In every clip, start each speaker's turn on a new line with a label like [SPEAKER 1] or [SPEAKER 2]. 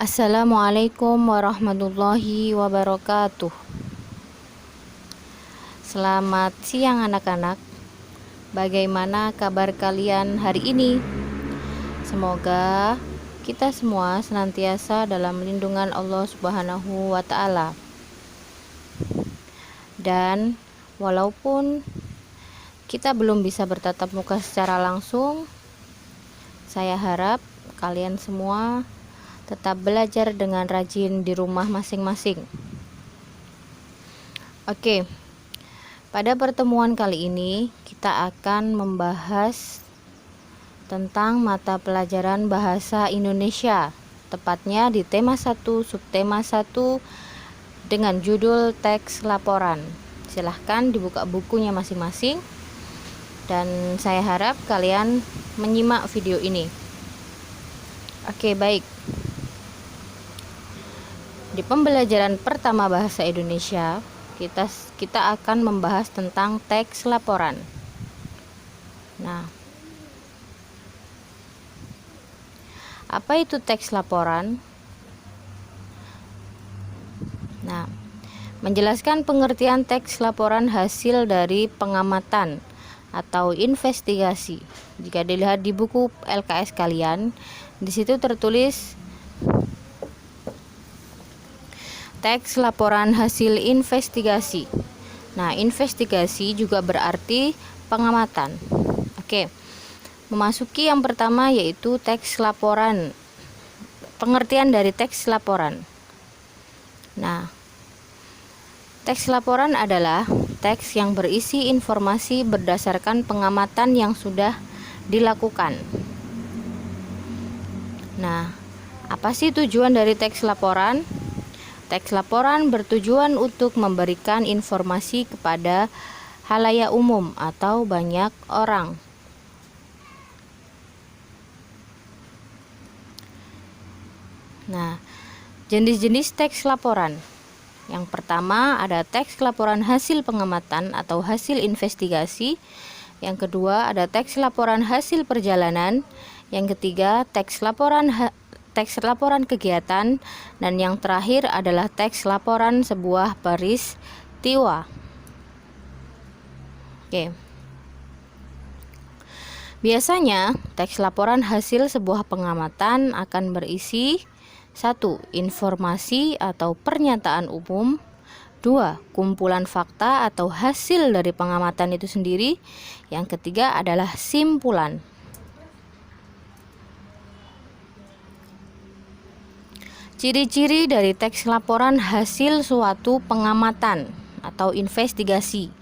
[SPEAKER 1] Assalamualaikum warahmatullahi wabarakatuh. Selamat siang anak-anak. Bagaimana kabar kalian hari ini? Semoga kita semua senantiasa dalam lindungan Allah Subhanahu wa taala. Dan walaupun kita belum bisa bertatap muka secara langsung, saya harap kalian semua tetap belajar dengan rajin di rumah masing-masing. Oke, pada pertemuan kali ini kita akan membahas tentang mata pelajaran bahasa Indonesia, tepatnya di tema 1, subtema 1 dengan judul teks laporan. Silahkan dibuka bukunya masing-masing dan saya harap kalian menyimak video ini. Oke, baik. Di pembelajaran pertama bahasa Indonesia, kita akan membahas tentang teks laporan. Nah, apa itu teks laporan? Nah, menjelaskan pengertian teks laporan hasil dari pengamatan atau investigasi. Jika dilihat di buku LKS kalian, di situ tertulis teks laporan hasil investigasi. Nah, investigasi juga berarti pengamatan. Oke. Memasuki yang pertama yaitu teks laporan. Pengertian dari teks laporan. Nah, teks laporan adalah teks yang berisi informasi berdasarkan pengamatan yang sudah dilakukan. Nah, apa sih tujuan dari teks laporan? Teks laporan bertujuan untuk memberikan informasi kepada halayak umum atau banyak orang. Nah, jenis-jenis teks laporan. Yang pertama ada teks laporan hasil pengamatan atau hasil investigasi. Yang kedua ada teks laporan hasil perjalanan. Yang ketiga teks laporan kegiatan, dan yang terakhir adalah teks laporan sebuah peristiwa. Oke. Biasanya teks laporan hasil sebuah pengamatan akan berisi 1. Informasi atau pernyataan umum. 2. Kumpulan fakta atau hasil dari pengamatan itu sendiri. Yang ketiga adalah simpulan. Ciri-ciri dari teks laporan hasil suatu pengamatan atau investigasi.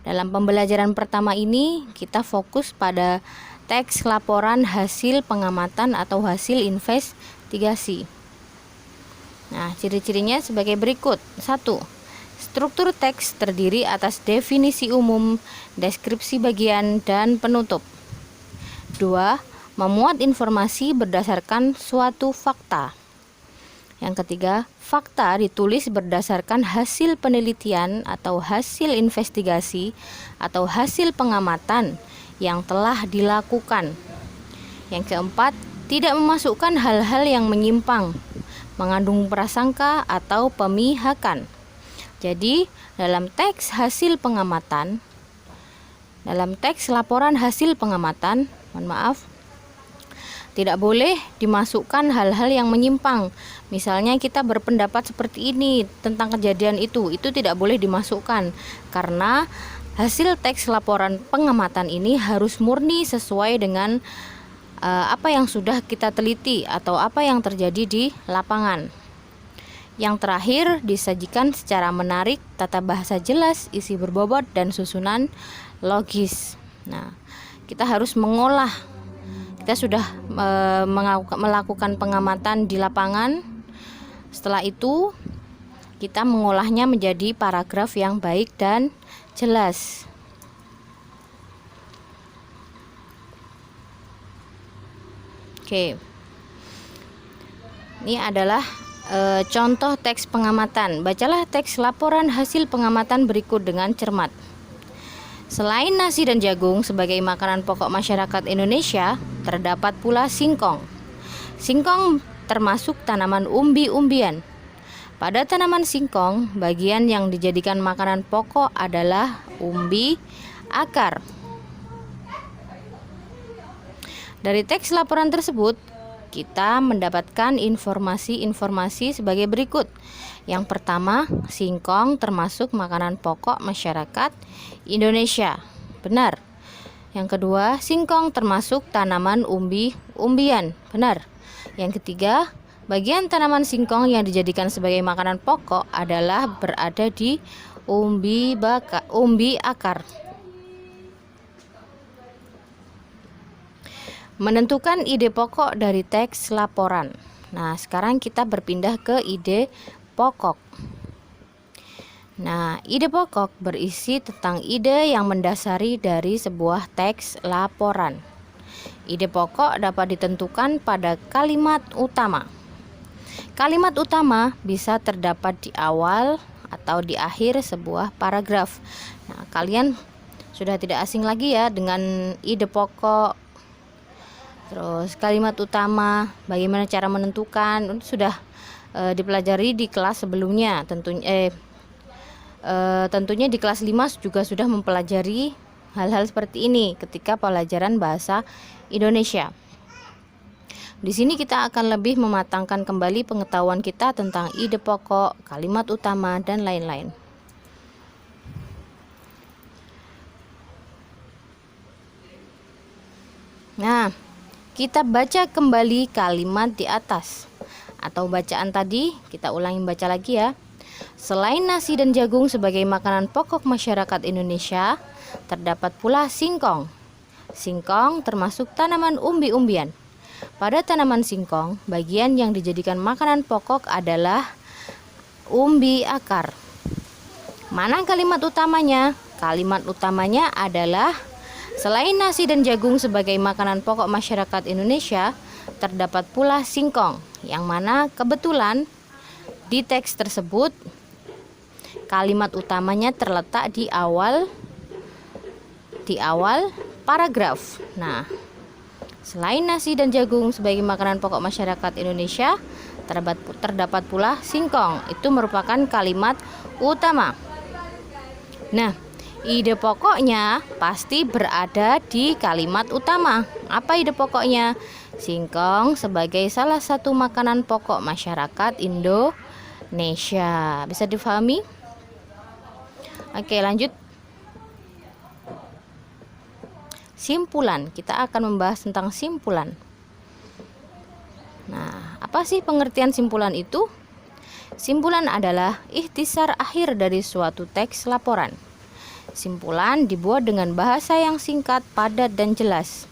[SPEAKER 1] Dalam pembelajaran pertama ini, kita fokus pada teks laporan hasil pengamatan atau hasil investigasi. Nah, ciri-cirinya sebagai berikut. 1. Struktur teks terdiri atas definisi umum, deskripsi bagian, dan penutup. 2. Memuat informasi berdasarkan suatu fakta. Yang ketiga, fakta ditulis berdasarkan hasil penelitian atau hasil investigasi atau hasil pengamatan yang telah dilakukan. Yang keempat, tidak memasukkan hal-hal yang menyimpang, mengandung prasangka atau pemihakan. Jadi, dalam teks laporan hasil pengamatan, tidak boleh dimasukkan hal-hal yang menyimpang. Misalnya kita berpendapat seperti ini tentang kejadian itu tidak boleh dimasukkan, karena hasil teks laporan pengamatan ini harus murni sesuai dengan apa yang sudah kita teliti atau apa yang terjadi di lapangan. Yang terakhir, disajikan secara menarik, tata bahasa jelas, isi berbobot, dan susunan logis. Nah, kita harus mengolah. Kita sudah melakukan pengamatan di lapangan. Setelah itu, kita mengolahnya menjadi paragraf yang baik dan jelas. Oke. Ini adalah contoh teks pengamatan. Bacalah teks laporan hasil pengamatan berikut dengan cermat. Selain nasi dan jagung sebagai makanan pokok masyarakat Indonesia, terdapat pula singkong. Singkong termasuk tanaman umbi-umbian. Pada tanaman singkong, bagian yang dijadikan makanan pokok adalah umbi akar. Dari teks laporan tersebut, kita mendapatkan informasi-informasi sebagai berikut. Yang pertama, singkong termasuk makanan pokok masyarakat Indonesia. Benar. Yang kedua, singkong termasuk tanaman umbi-umbian. Benar. Yang ketiga, bagian tanaman singkong yang dijadikan sebagai makanan pokok adalah berada di umbi akar. Menentukan ide pokok dari teks laporan. Nah, sekarang kita berpindah ke ide pokok. Nah, ide pokok berisi tentang ide yang mendasari dari sebuah teks laporan. Ide pokok dapat ditentukan pada kalimat utama. Kalimat utama bisa terdapat di awal atau di akhir sebuah paragraf. Nah, kalian sudah tidak asing lagi ya dengan ide pokok. Terus kalimat utama, bagaimana cara menentukan, sudah dipelajari di kelas sebelumnya. Tentunya di kelas 5 juga sudah mempelajari hal-hal seperti ini ketika pelajaran bahasa Indonesia. Di sini kita akan lebih mematangkan kembali pengetahuan kita tentang ide pokok, kalimat utama, dan lain-lain. Nah, kita baca kembali kalimat di atas atau bacaan tadi, kita ulangi baca lagi ya. Selain nasi dan jagung sebagai makanan pokok masyarakat Indonesia, terdapat pula singkong. Singkong termasuk tanaman umbi-umbian. Pada tanaman singkong, bagian yang dijadikan makanan pokok adalah umbi akar. Mana kalimat utamanya? Kalimat utamanya adalah selain nasi dan jagung sebagai makanan pokok masyarakat Indonesia, terdapat pula singkong, yang mana kebetulan di teks tersebut kalimat utamanya terletak di awal paragraf. Nah, selain nasi dan jagung sebagai makanan pokok masyarakat Indonesia, terdapat pula singkong. Itu merupakan kalimat utama. Nah, ide pokoknya pasti berada di kalimat utama. Apa ide pokoknya? Singkong sebagai salah satu makanan pokok masyarakat Indonesia. Bisa difahami? Oke, lanjut. Simpulan. Kita akan membahas tentang simpulan. Nah, apa sih pengertian simpulan itu? Simpulan adalah ikhtisar akhir dari suatu teks laporan. Simpulan dibuat dengan bahasa yang singkat, padat, dan jelas.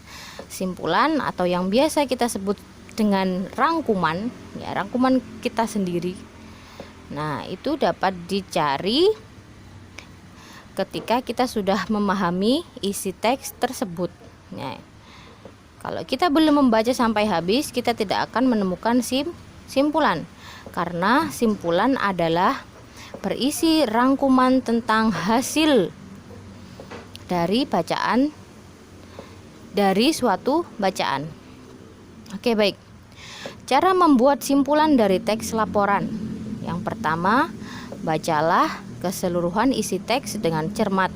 [SPEAKER 1] Simpulan atau yang biasa kita sebut dengan rangkuman, ya rangkuman kita sendiri. Nah, itu dapat dicari ketika kita sudah memahami isi teks tersebut. Nah, kalau kita belum membaca sampai habis, kita tidak akan menemukan simpulan. Karena simpulan adalah berisi rangkuman tentang hasil dari bacaan, dari suatu bacaan. Oke, baik. Cara membuat simpulan dari teks laporan. Yang pertama, bacalah keseluruhan isi teks dengan cermat.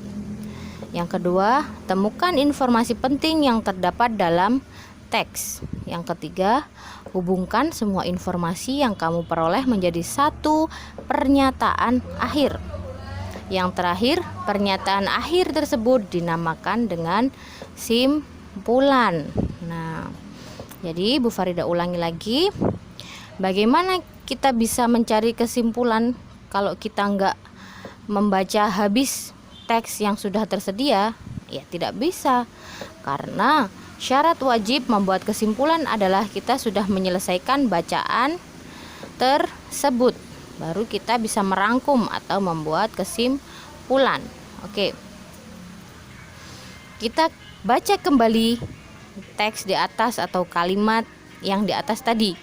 [SPEAKER 1] Yang kedua, temukan informasi penting yang terdapat dalam teks. Yang ketiga, hubungkan semua informasi yang kamu peroleh menjadi satu pernyataan akhir. Yang terakhir, pernyataan akhir tersebut dinamakan dengan simpulan. Nah, jadi Bu Farida ulangi lagi. Bagaimana kita bisa mencari kesimpulan kalau kita nggak membaca habis teks yang sudah tersedia? Ya tidak bisa, karena syarat wajib membuat kesimpulan adalah kita sudah menyelesaikan bacaan tersebut, baru kita bisa merangkum atau membuat kesimpulan. Oke, kita baca kembali teks di atas atau kalimat yang di atas tadi.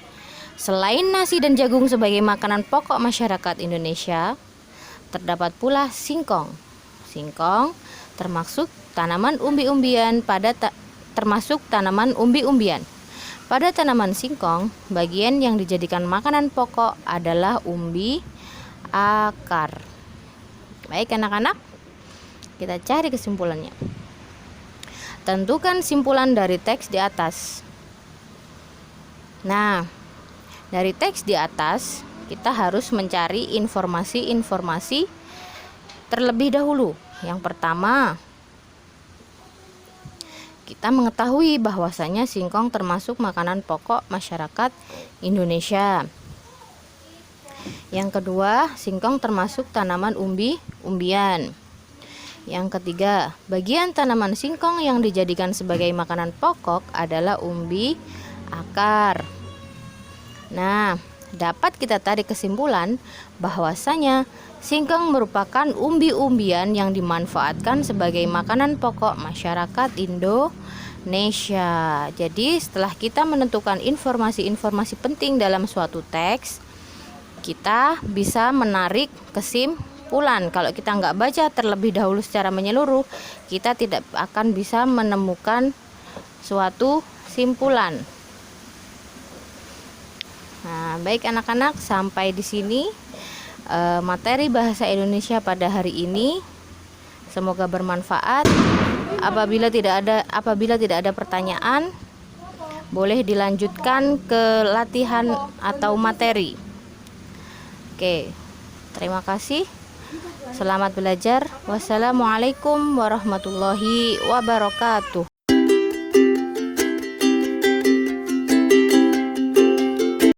[SPEAKER 1] Selain nasi dan jagung sebagai makanan pokok masyarakat Indonesia, terdapat pula singkong. Singkong termasuk tanaman umbi-umbian. Pada tanaman singkong, bagian yang dijadikan makanan pokok adalah umbi, akar. Baik anak-anak, kita cari kesimpulannya. Tentukan simpulan dari teks di atas. Nah, dari teks di atas kita harus mencari informasi-informasi terlebih dahulu. Yang pertama, kita mengetahui bahwasanya singkong termasuk makanan pokok masyarakat Indonesia. Yang kedua, singkong termasuk tanaman umbi-umbian. Yang ketiga, bagian tanaman singkong yang dijadikan sebagai makanan pokok adalah umbi, akar. Nah, dapat kita tarik kesimpulan bahwasanya singkong merupakan umbi-umbian yang dimanfaatkan sebagai makanan pokok masyarakat Indonesia. Jadi, setelah kita menentukan informasi-informasi penting dalam suatu teks, kita bisa menarik kesimpulan. Kalau kita nggak baca terlebih dahulu secara menyeluruh, kita tidak akan bisa menemukan suatu simpulan. Nah, baik anak-anak, sampai di sini materi bahasa Indonesia pada hari ini. Semoga bermanfaat. Apabila tidak ada pertanyaan, boleh dilanjutkan ke latihan atau materi. Oke, terima kasih. Selamat belajar. Wassalamualaikum warahmatullahi wabarakatuh.